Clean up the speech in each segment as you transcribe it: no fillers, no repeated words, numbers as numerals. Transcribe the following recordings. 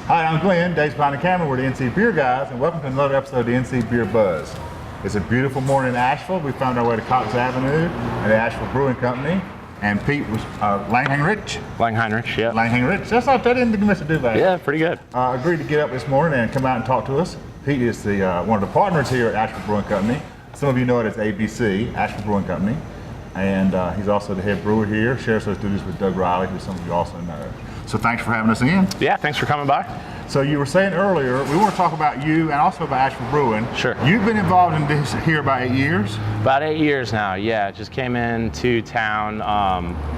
Hi, I'm Glenn, Dave's behind the camera. We're the NC Beer guys, and welcome to another episode of the NC Beer Buzz. It's a beautiful morning in Asheville. We found our way to Cox Avenue and the Asheville Brewing Company, and Pete was Langheinrich. Langheinrich, yeah. Langheinrich. That's not that didn't miss a do that. Yeah, pretty good. Agreed to get up this morning and come out and talk to us. Pete is the one of the partners here at Asheville Brewing Company. Some of you know it as ABC, Asheville Brewing Company, and he's also the head brewer here. Shares those duties with Doug Riley, who some of you also know. So thanks for having us in. Yeah, thanks for coming by. So you were saying earlier, we want to talk about you and also about Asheville Brewing. Sure. You've been involved in this here about 8 years? About 8 years now, yeah. Just came into town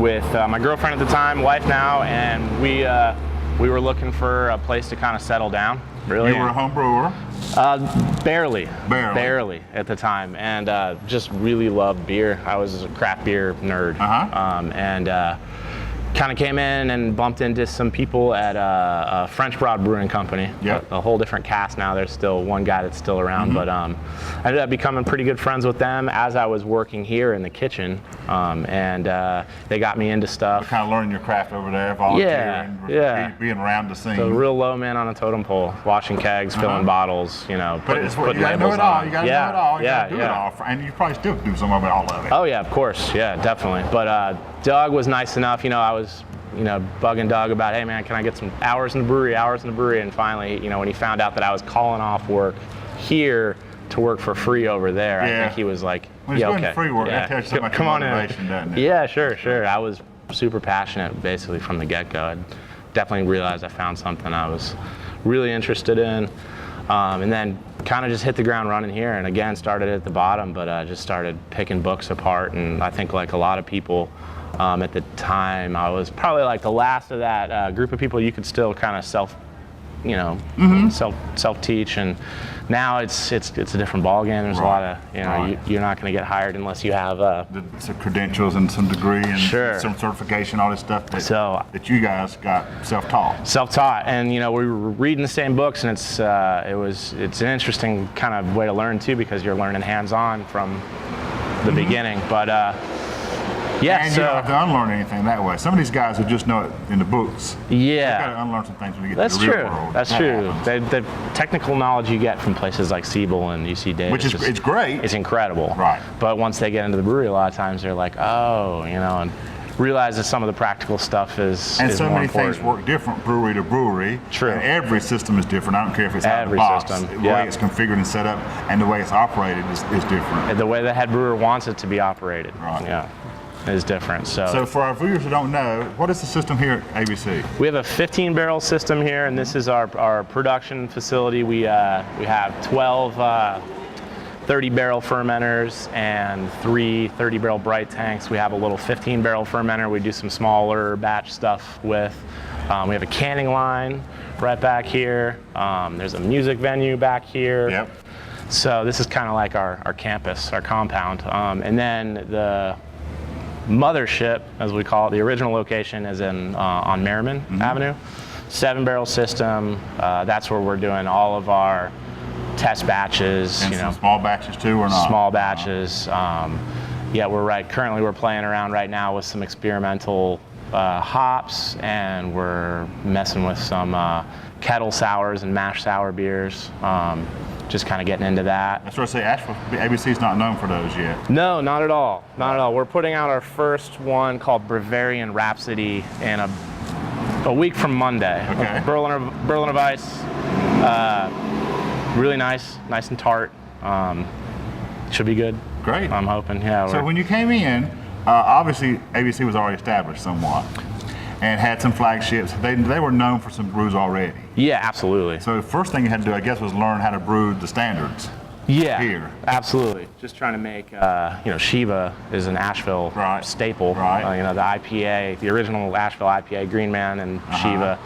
with my girlfriend at the time, wife now, and we were looking for a place to kind of settle down, really. You were a home brewer? Barely at the time, and just really loved beer. I was a craft beer nerd. Kind of came in and bumped into some people at a French Broad Brewing Company. Yep. A whole different cast now. There's still one guy that's still around, but I ended up becoming pretty good friends with them as I was working here in the kitchen, and they got me into stuff. You're kind of learning your craft over there, volunteering, being around the scene. So real low man on a totem pole, washing kegs, filling bottles, you know, putting labels on. You got to know it all. You got to know it all. You got to do it all. And you probably still do some of it, all of it. Oh yeah, of course. Yeah, definitely. But Doug was nice enough. You know, I was bugging Doug about, hey man, can I get some hours in the brewery? And finally, when he found out that I was calling off work here to work for free over there, I think he was like, when yeah, doing okay. free work, that tells you so much Come on motivation, in. doesn't it? Yeah, sure. I was super passionate basically from the get-go. I definitely realized I found something I was really interested in. And then kind of just hit the ground running here, and again started at the bottom, but just started picking books apart. And I think like a lot of people at the time, I was probably like the last of that group of people you could still kind of self-teach. And now it's a different ballgame. There's a lot of you're not going to get hired unless you have some credentials and some degree and some certification, all this stuff that you guys got self-taught. And we were reading the same books, and it's an interesting kind of way to learn too, because you're learning hands-on from the beginning. But yeah, and you don't have to unlearn anything that way. Some of these guys who just know it in the books, they've got to unlearn some things when you get to the real world. That's true. The technical knowledge you get from places like Siebel and UC Davis, which is it's great. It's incredible. Right. But once they get into the brewery, a lot of times they're like, and realize that some of the practical stuff is and so more many important. Things work different brewery to brewery. True. And every system is different. I don't care if it's out of the box. The way it's configured and set up and the way it's operated is different. And the way the head brewer wants it to be operated. Right. Yeah. Is different. So for our viewers who don't know, what is the system here at ABC? We have a 15-barrel system here, and this is our production facility. We have 12 30-barrel fermenters and 3 30-barrel bright tanks. We have a little 15-barrel fermenter we do some smaller batch stuff with. We have a canning line right back here. There's a music venue back here. Yep. So this is kind of like our campus, our compound. And then the mothership, as we call it, the original location is on Merriman Avenue. 7-barrel system. That's where we're doing all of our test batches. And some small batches too, or not? Small batches. Currently we're playing around right now with some experimental hops, and we're messing with some kettle sours and mash sour beers. Just kind of getting into that. That's what I say, Asheville, ABC's not known for those yet. No, not at all. Not at all. We're putting out our first one called Bavarian Rhapsody in a week from Monday. Okay. Berliner Weiss. Really nice and tart. Should be good. Great. I'm hoping, yeah. So when you came in, obviously ABC was already established somewhat and had some flagships. They were known for some brews already. Yeah, absolutely. So the first thing you had to do, I guess, was learn how to brew the standards. Yeah, here. Absolutely. Just trying to make, Shiva is an Asheville staple. Right. The IPA, the original Asheville IPA, Green Man and Shiva.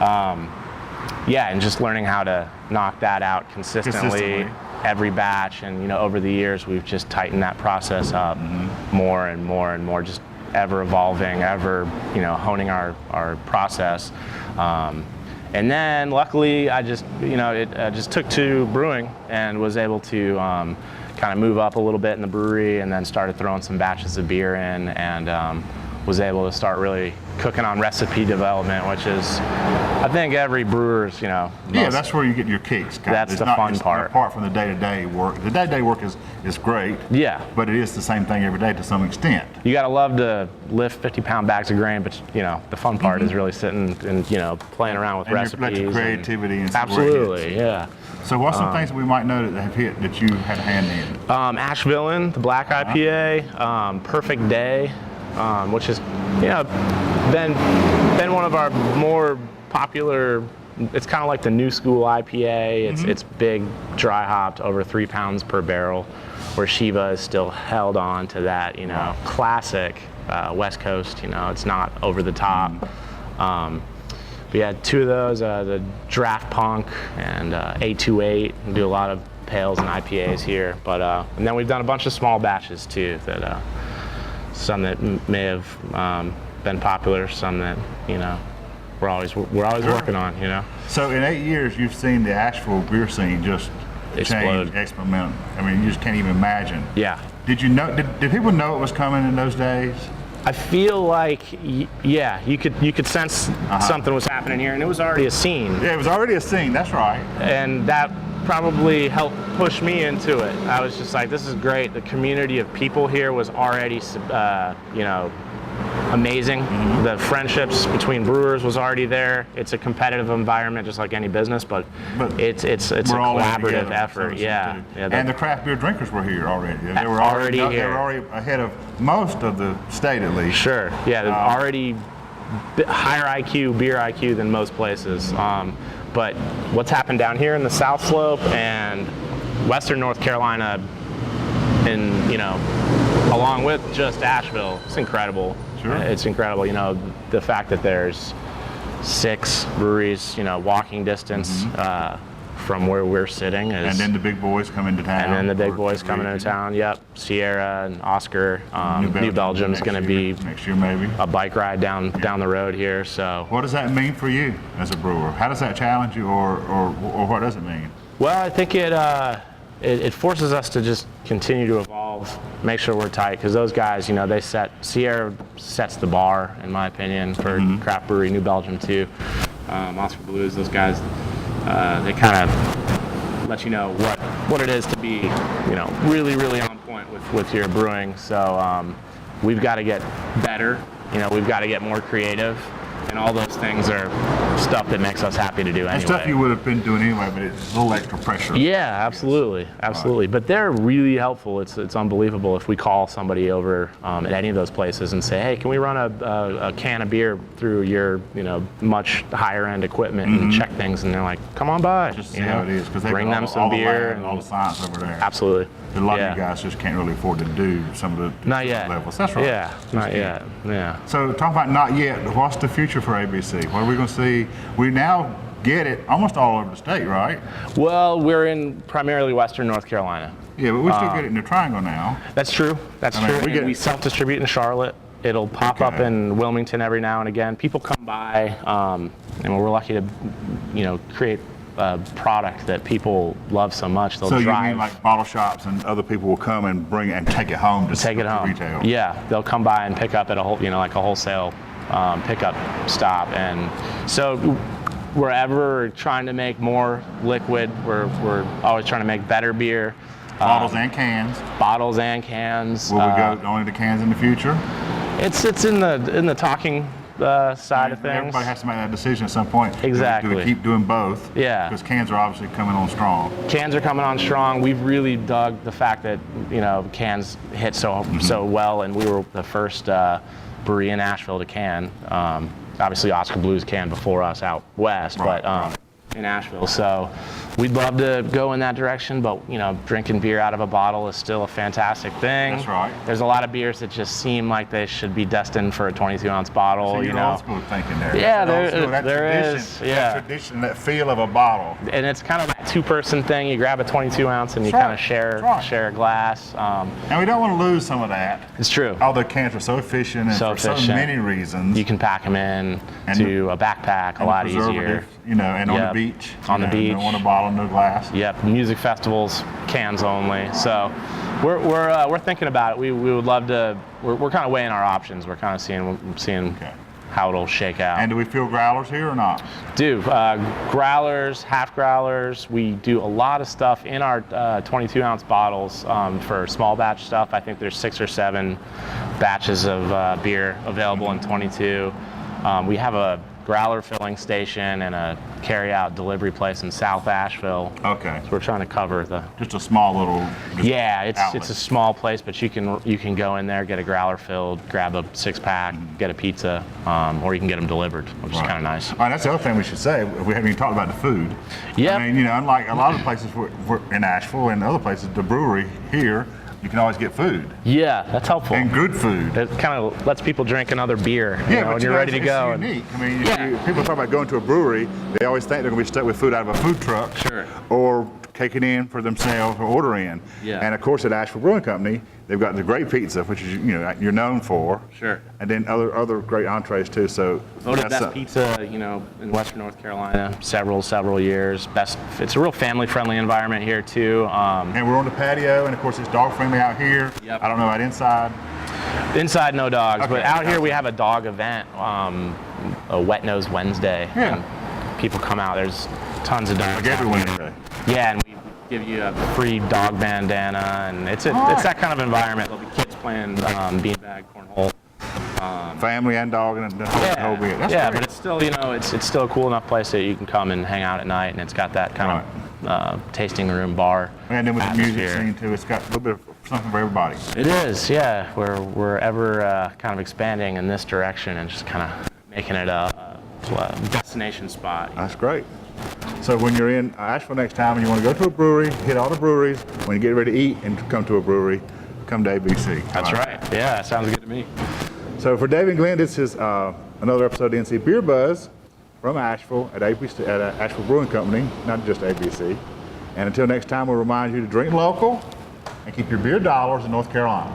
And just learning how to knock that out consistently. Every batch, and over the years we've just tightened that process up more and more, just ever evolving, ever honing our process. And then luckily I just just took to brewing and was able to kind of move up a little bit in the brewery, and then started throwing some batches of beer in, and was able to start really cooking on recipe development, which is, I think every brewer's, yeah, that's where you get your kicks. That's the fun part. Apart from the day-to-day work. The day-to-day work is great. Yeah. But it is the same thing every day to some extent. You gotta love to lift 50-pound bags of grain, but the fun part is really sitting and playing around with recipes. Let your creativity and absolutely, yeah. So what's some things that we might know that have hit that you had a hand in? Asheville, the black IPA, Perfect Day, which is been one of our more popular. It's kind of like the new school IPA. It's big, dry hopped, over 3 pounds per barrel, where Shiva is still held on to that classic West Coast. It's not over the top. We had 2 of those, the Draft Punk and A28. We do a lot of pales and IPAs here, but and then we've done a bunch of small batches too. That some that may have been popular, some that we're always working on. So in 8 years, you've seen the Asheville beer scene just explode, change exponentially. I mean, you just can't even imagine. Yeah. Did you know? Did people know it was coming in those days? I feel like, yeah, you could sense something was happening here, and it was already a scene. Yeah, it was already a scene. That's right. And that probably helped push me into it. I was just like, this is great. The community of people here was already, amazing. The friendships between brewers was already there. It's a competitive environment, just like any business, but it's a collaborative effort. Yeah. And the craft beer drinkers were here already. They were already here. They were already ahead of most of the state, at least. Sure. Yeah. Already higher IQ, beer IQ than most places. But what's happened down here in the South Slope and Western North Carolina, and along with just Asheville, it's incredible. Sure. It's incredible. The fact that there's 6 breweries, walking distance from where we're sitting is. And then the big boys come into town. And then the big boys coming into town. Yep. Sierra and Oscar. New Belgium's going to be next year, maybe a bike ride down the road here. So. What does that mean for you as a brewer? How does that challenge you, or what does it mean? Well, I think it forces us to just continue to evolve, make sure we're tight, because those guys, Sierra sets the bar, in my opinion, for craft brewery. New Belgium too. Oscar Blues, those guys, they kind of let you know what it is to be, really, really on point with your brewing. So we've got to get better. We've got to get more creative. And all those things are stuff that makes us happy to do anyway. And stuff you would have been doing anyway, but it's a little extra pressure. Yeah, absolutely, absolutely. Right. But they're really helpful. It's unbelievable if we call somebody over at any of those places and say, hey, can we run a can of beer through your much higher end equipment and check things? And they're like, come on by. Just see how it is, because they bring them some beer and all the science over there. Absolutely. A lot of you guys just can't really afford to do some of the levels. That's right. Yeah, not yet. Yeah. So talk about not yet. What's the future for ABC? What are we going to see? We now get it almost all over the state, right? Well, we're in primarily Western North Carolina. Yeah, but we still get it in the Triangle now. That's true. That's true. We self-distribute in Charlotte. It'll pop up in Wilmington every now and again. People come by, and we're lucky to, create a product that people love so much. They'll drive. You mean like bottle shops and other people will come and bring it and take it home to retail? Yeah, they'll come by and pick up at a like a wholesale pickup stop, and so we're ever trying to make more liquid. We're always trying to make better beer. Bottles and cans. Bottles and cans. Will we go only to cans in the future? It's in the talking side of things. Everybody has to make that decision at some point. Exactly. Do we keep doing both? Yeah. Because cans are obviously coming on strong. Cans are coming on strong. We've really dug the fact that cans hit so well, and we were the first brewery in Asheville to can. Obviously, Oscar Blues canned before us out west, but in Asheville. So we'd love to go in that direction, but drinking beer out of a bottle is still a fantastic thing. That's right. There's a lot of beers that just seem like they should be destined for a 22-ounce bottle. So you're old school thinking there. Yeah, there is. Yeah. That tradition, that feel of a bottle. And it's kind of that 2-person thing. You grab a 22-ounce and you kind of share a glass. And we don't want to lose some of that. It's true. All the cans are so efficient and for so many reasons. You can pack them in to a backpack a lot easier. And on the beach. On the beach. On a bottle, no glass. Yep. Music festivals, cans only. So We're thinking about it. We would love to. We're kind of weighing our options. We're kind of seeing Okay. how it'll shake out. And do we fill growlers here or not? Do growlers, half growlers. We do a lot of stuff in our 22-ounce bottles for small batch stuff. I think there's 6 or 7 batches of beer available in 22. We have a growler filling station and a carry-out delivery place in South Asheville. Okay. So we're trying to cover the. Just a small little. Yeah, it's outlet. a small place, but you can go in there, get a growler filled, grab a 6-pack, get a pizza, or you can get them delivered, which is kind of nice. All right, that's the other thing we should say. We haven't even talked about the food. Yeah. I mean, unlike a lot of places we're in Asheville and other places, the brewery here, you can always get food. Yeah, that's helpful. And good food. It kind of lets people drink another beer, But when you're ready to go. It's unique. I mean, people talk about going to a brewery, they always think they're going to be stuck with food out of a food truck. Sure. Or taking in for themselves or order in. Yeah. And of course at Asheville Brewing Company, they've got the great pizza, which is you're known for. Sure. And then other great entrees too. So Voted best pizza, in Western North Carolina, several years. Best. It's a real family-friendly environment here too. And we're on the patio, and of course it's dog-friendly out here. Yep. I don't know about inside. Inside, no dogs, Okay, but out here gotcha. we have a dog event, a Wet Nose Wednesday. Yeah. And people come out. There's tons of dogs. Like every out here. Wednesday. Yeah, and we give you a free dog bandana, and it's that kind of environment. There'll be kids playing beanbag, cornhole. Family and dog and the whole bit. That's yeah, great. but it's still it's still a cool enough place that you can come and hang out at night, and it's got that kind of tasting room bar. And then with the music atmosphere. scene too, it's got a little bit of something for everybody. It is, yeah. We're ever kind of expanding in this direction and just kind of making it a destination spot. That's great. So when you're in Asheville next time and you want to go to a brewery, hit all the breweries. When you get ready to eat and come to a brewery, come to ABC. That's right. Yeah, that sounds good to me. So for Dave and Glenn, this is another episode of NC Beer Buzz from Asheville at Asheville Brewing Company, not just ABC. And until next time, we'll remind you to drink local and keep your beer dollars in North Carolina.